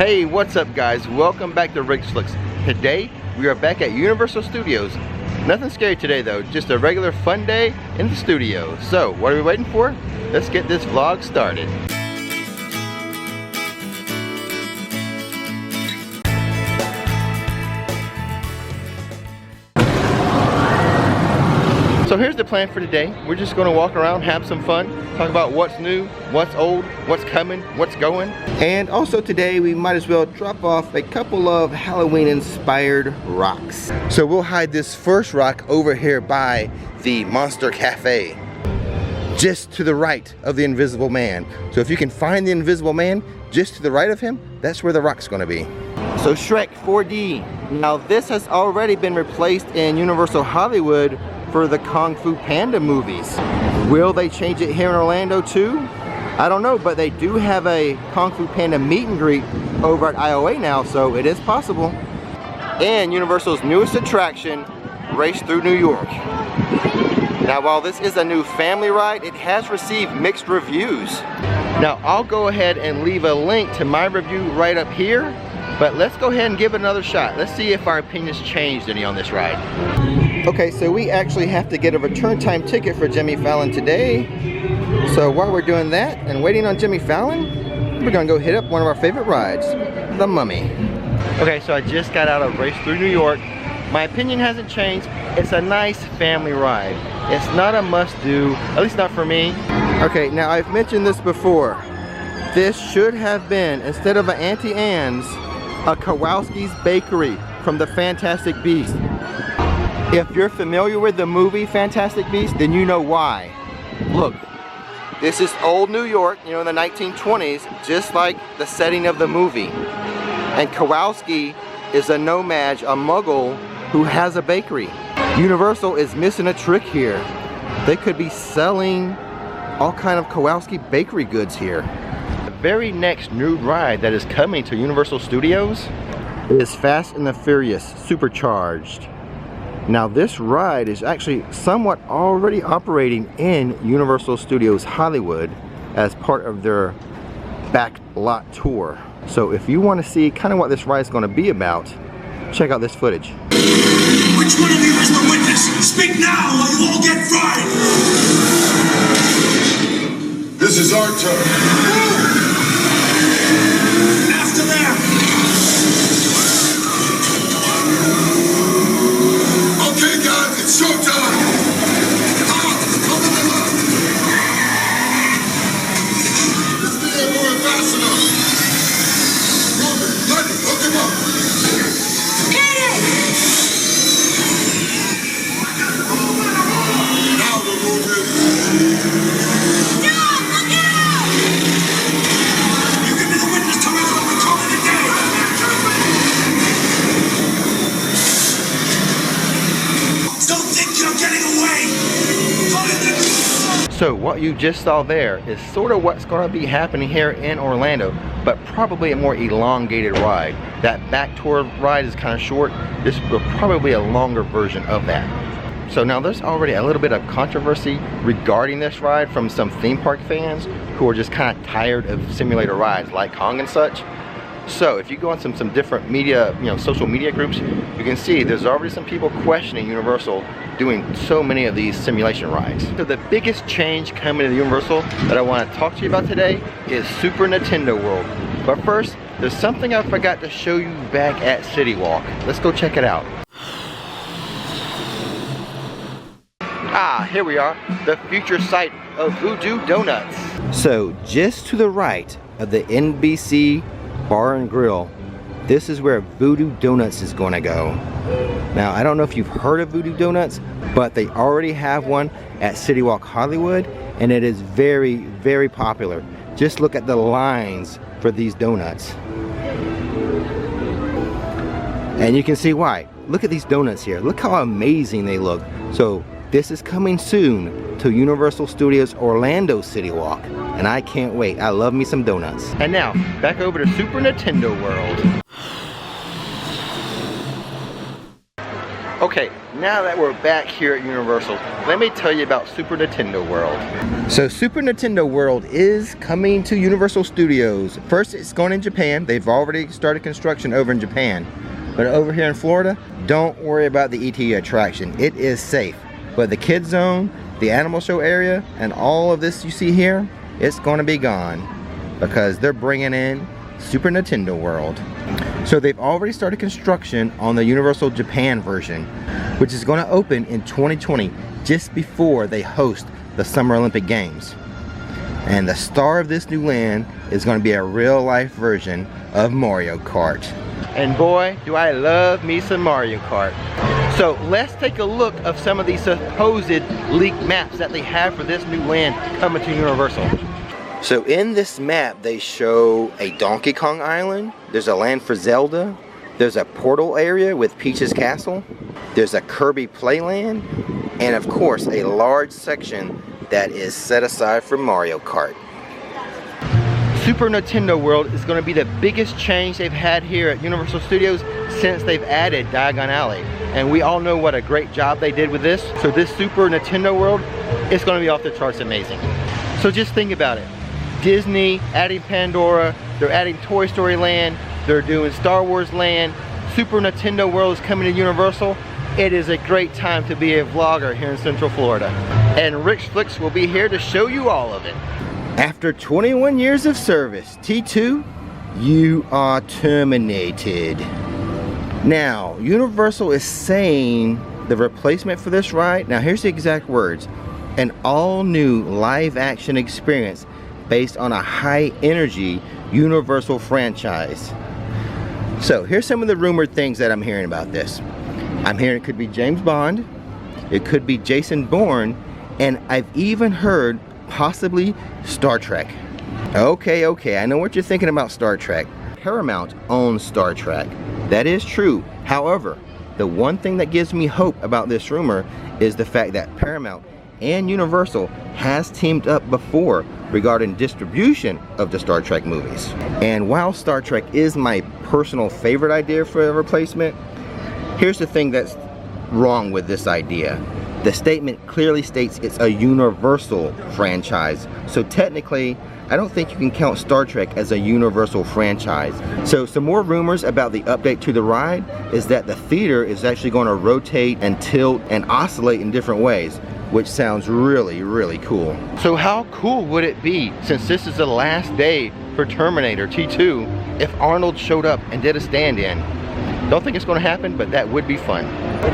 Hey, what's up guys? Welcome back to Rick's Flicks. Today, we are back at Universal Studios. Nothing scary today though, just a regular fun day in the studio. So, what are we waiting for? Let's get this vlog started. So here's the plan for today. We're just gonna walk around, have some fun, talk about what's new, what's old, what's coming, what's going. And also today we might as well drop off a couple of Halloween inspired rocks. So we'll hide this first rock over here by the Monster Cafe, just to the right of the Invisible Man. So if you can find the Invisible Man just to the right of him, that's where the rock's gonna be. So Shrek 4D. Now this has already been replaced in Universal Hollywood for the Kung Fu Panda movies. Will they change it here in Orlando too? I don't know, but they do have a Kung Fu Panda meet and greet over at IOA now, so it is possible. And Universal's newest attraction, Race Through New York. Now while this is a new family ride, it has received mixed reviews. Now I'll go ahead and leave a link to my review right up here, but let's go ahead and give it another shot. Let's see if our opinions changed any on this ride. Okay, so we actually have to get a return time ticket for Jimmy Fallon today. So while we're doing that and waiting on Jimmy Fallon, we're gonna go hit up one of our favorite rides, the Mummy. Okay, so I just got out of Race Through New York. My opinion hasn't changed. It's a nice family ride. It's not a must-do, at least not for me. Okay, now I've mentioned this before. This should have been, instead of an Auntie Anne's, a Kowalski's Bakery from the Fantastic Beasts. If you're familiar with the movie Fantastic Beasts, then you know why. Look, this is old New York, you know, in the 1920s, just like the setting of the movie. And Kowalski is a nomad, a muggle, who has a bakery. Universal is missing a trick here. They could be selling all kind of Kowalski bakery goods here. The very next new ride that is coming to Universal Studios is Fast and the Furious Supercharged. Now this ride is actually somewhat already operating in Universal Studios Hollywood as part of their back lot tour. So if you want to see kind of what this ride is going to be about, check out this footage. Which one of you is the witness? Speak now or you all get fried! This is our turn. After them! Okay, guys, it's showtime! This thing ain't moving fast enough. Roman, Lenny, hook him up. Get it! Now we're moving. No, look out! You can be the witness to it, we're calling it day. Don't think you're getting away! So what you just saw there is sort of what's going to be happening here in Orlando, but probably a more elongated ride. That back tour ride is kind of short. This will probably be a longer version of that. So now there's already a little bit of controversy regarding this ride from some theme park fans who are just kind of tired of simulator rides like Kong and such. So if you go on some different media, social media groups, you can see there's already some people questioning Universal doing so many of these simulation rides. So the biggest change coming to Universal that I want to talk to you about today is Super Nintendo World. But first, there's something I forgot to show you back at City Walk. Let's go check it out. Ah, here we are, the future site of Voodoo Donuts. So just to the right of the NBC Bar and Grill, this is where Voodoo Donuts is going to go. Now I don't know if you've heard of Voodoo Donuts, but they already have one at City Walk Hollywood, and it is very, very popular. Just look at the lines for these donuts, and you can see why. Look at these donuts here. Look how amazing they look. So this is coming soon to Universal Studios Orlando City Walk, and I can't wait. I love me some donuts. And now, back over to Super Nintendo World. Okay, now that we're back here at Universal, let me tell you about Super Nintendo World. So Super Nintendo World is coming to Universal Studios. First, it's going in Japan. They've already started construction over in Japan. But over here in Florida, don't worry about the ET attraction. It is safe. But the Kids Zone, the Animal Show area, and all of this you see here, it's going to be gone because they're bringing in Super Nintendo World. So they've already started construction on the Universal Japan version, which is going to open in 2020, just before they host the Summer Olympic Games. And the star of this new land is going to be a real-life version of Mario Kart. And boy, do I love me some Mario Kart. So let's take a look of some of these supposed leaked maps that they have for this new land coming to Universal. So in this map, they show a Donkey Kong Island, there's a land for Zelda, there's a portal area with Peach's Castle, there's a Kirby Playland, and of course a large section that is set aside for Mario Kart. Super Nintendo World is going to be the biggest change they've had here at Universal Studios since they've added Diagon Alley. And we all know what a great job they did with this. So this Super Nintendo World is going to be off the charts amazing. So just think about it. Disney adding Pandora, they're adding Toy Story Land, they're doing Star Wars Land, Super Nintendo World is coming to Universal. It is a great time to be a vlogger here in Central Florida. And Rich Flicks will be here to show you all of it. After 21 years of service, T2, you are terminated. Now, Universal is saying the replacement for this ride, now here's the exact words, an all-new live-action experience based on a high-energy Universal franchise. So here's some of the rumored things that I'm hearing about this. I'm hearing it could be James Bond, it could be Jason Bourne, and I've even heard possibly Star Trek. Okay, I know what you're thinking about Star Trek. Paramount owns Star Trek. That is true. However, the one thing that gives me hope about this rumor is the fact that Paramount and Universal has teamed up before regarding distribution of the Star Trek movies. And while Star Trek is my personal favorite idea for a replacement, here's the thing that's wrong with this idea. The statement clearly states it's a Universal franchise. So technically, I don't think you can count Star Trek as a Universal franchise. So some more rumors about the update to the ride is that the theater is actually going to rotate and tilt and oscillate in different ways, which sounds really, really cool. So how cool would it be, since this is the last day for Terminator T2, if Arnold showed up and did a stand-in? Don't think it's going to happen, but that would be fun.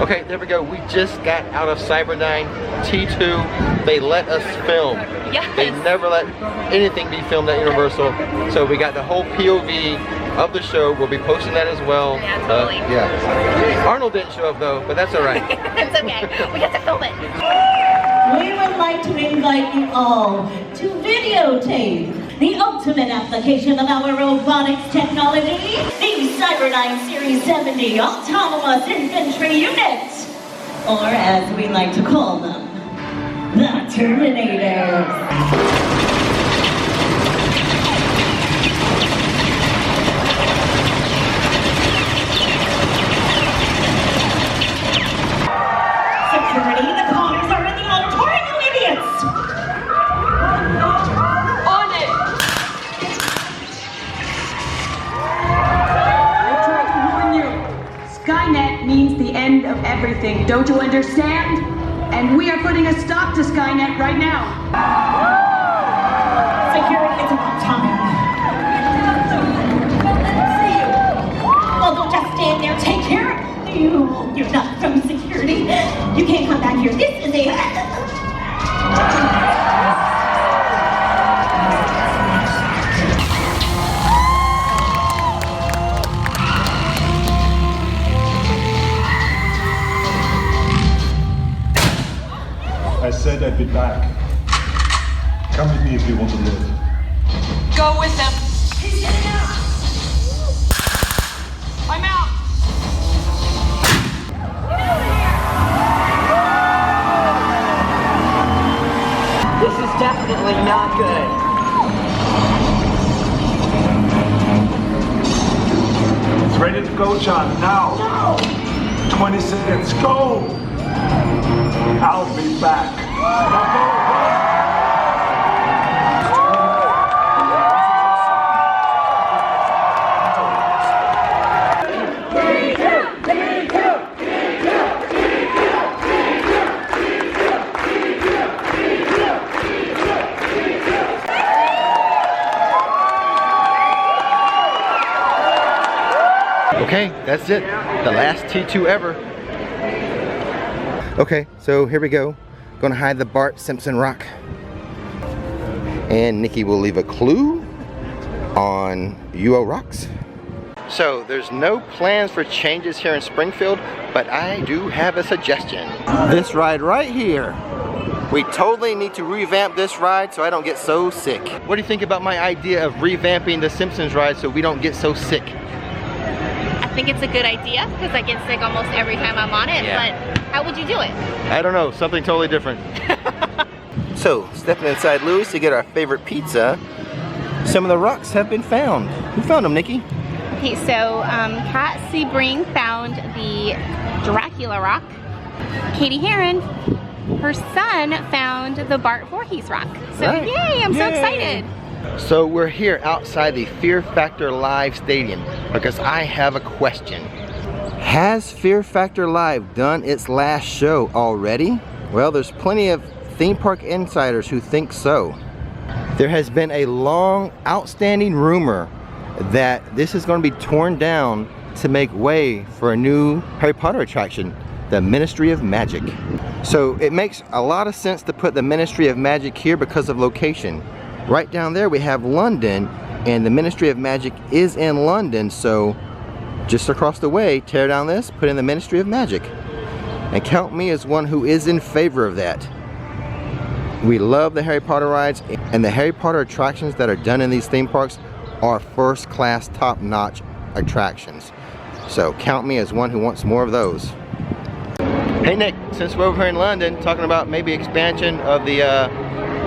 Okay, there we go. We just got out of Cyberdyne T2. They let us film. Yes. They never let anything be filmed at Universal. So we got the whole POV of the show. We'll be posting that as well. Yeah, totally. Yeah. Arnold didn't show up though, but that's all right. It's okay. We get to film it. We would like to invite you all to videotape the ultimate application of our robotics technology, the Cyberdyne Series 70 Autonomous Infantry Unit, or as we like to call them, the Terminators. Security, the conners are in the auditorium, you idiots! On it! I tried to warn you. Skynet means the end of everything. Don't you understand? And we are putting a stop to Skynet right now. Security, it's about time. See you. Oh, don't just stand there. Take care of you. You're not from security. You can't come back here. This is a... I said I'd be back. Come with me if you want to live. Go with them. He's getting out. I'm out. This is definitely not good. It's ready to go, John. Now! No. 20 seconds, go! I'll be back. Okay, that's it. The last T2 ever. Okay, so here we go. Gonna hide the Bart Simpson rock. And Nikki will leave a clue on UO rocks. So there's no plans for changes here in Springfield, but I do have a suggestion. This ride right here. We totally need to revamp this ride so I don't get so sick. What do you think about my idea of revamping the Simpsons ride so we don't get so sick? I think it's a good idea because I get sick almost every time I'm on it, but how would you do it? I don't know, something totally different. So, stepping inside Louis to get our favorite pizza, some of the rocks have been found. Who found them, Nikki? Okay, so Kat Sebring found the Dracula rock. Katie Heron, her son, found the Bart Voorhees rock. So Right. yay, I'm so excited. So we're here outside the Fear Factor Live Stadium because I have a question. Has Fear Factor Live done its last show already? Well, there's plenty of theme park insiders who think so. There has been a long outstanding rumor that this is going to be torn down to make way for a new Harry Potter attraction, the Ministry of Magic. So it makes a lot of sense to put the Ministry of Magic here because of location. Right down there we have London, and the Ministry of Magic is in London, so just across the way, tear down this, put in the Ministry of Magic. And count me as one who is in favor of that. We love the Harry Potter rides, and the Harry Potter attractions that are done in these theme parks are first class, top-notch attractions. So count me as one who wants more of those. Hey Nick, since we're over here in London talking about maybe expansion of the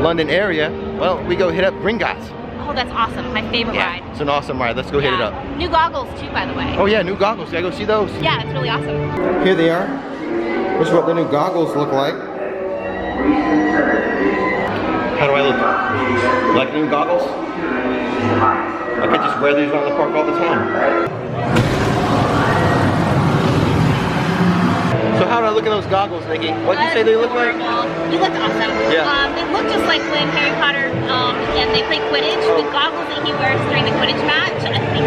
London area, well, we go hit up Gringotts. Oh, that's awesome. My favorite ride. It's an awesome ride. Let's go hit it up. New goggles too, by the way. Oh yeah, new goggles. Gotta go see those. Yeah, it's really awesome. Here they are. This is what the new goggles look like. How do I look? Like new goggles? I could just wear these around the park all the time. So how do I look in those goggles, Nikki? What did you say they look like? You looked awesome. Yeah. They look just like when Harry Potter and they play Quidditch. The goggles that he wears during the Quidditch match, I think.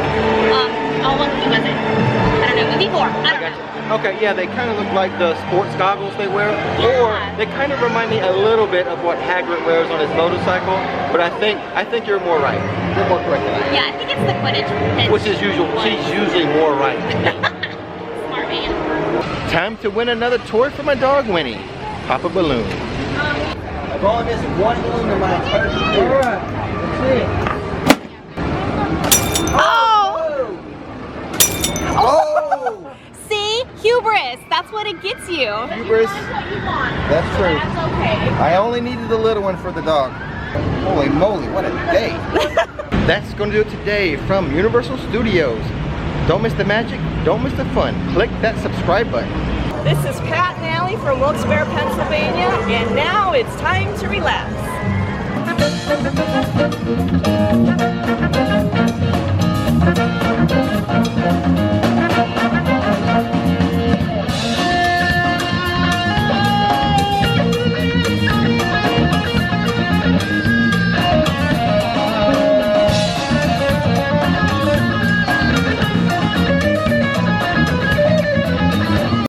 What movie was it? I don't know. Movie 4. I don't know. Okay, yeah, they kind of look like the sports goggles they wear, or they kind of remind me a little bit of what Hagrid wears on his motorcycle. But I think you're more right. You're more correct than I am. Yeah, I think it's the Quidditch pitch. Which is usual. She's usually more right. Smart man. Time to win another toy for my dog Winnie. Pop a balloon. I've only missed one balloon in my entire career. Alright, that's it. Oh! See? Hubris. That's what it gets you. Hubris. That's true. That's okay. I only needed the little one for the dog. Holy moly, what a day. That's going to do it today from Universal Studios. Don't miss the magic, don't miss the fun. Click that subscribe button. This is Pat and Allie from Wilkes-Barre, Pennsylvania, and now it's time to relax.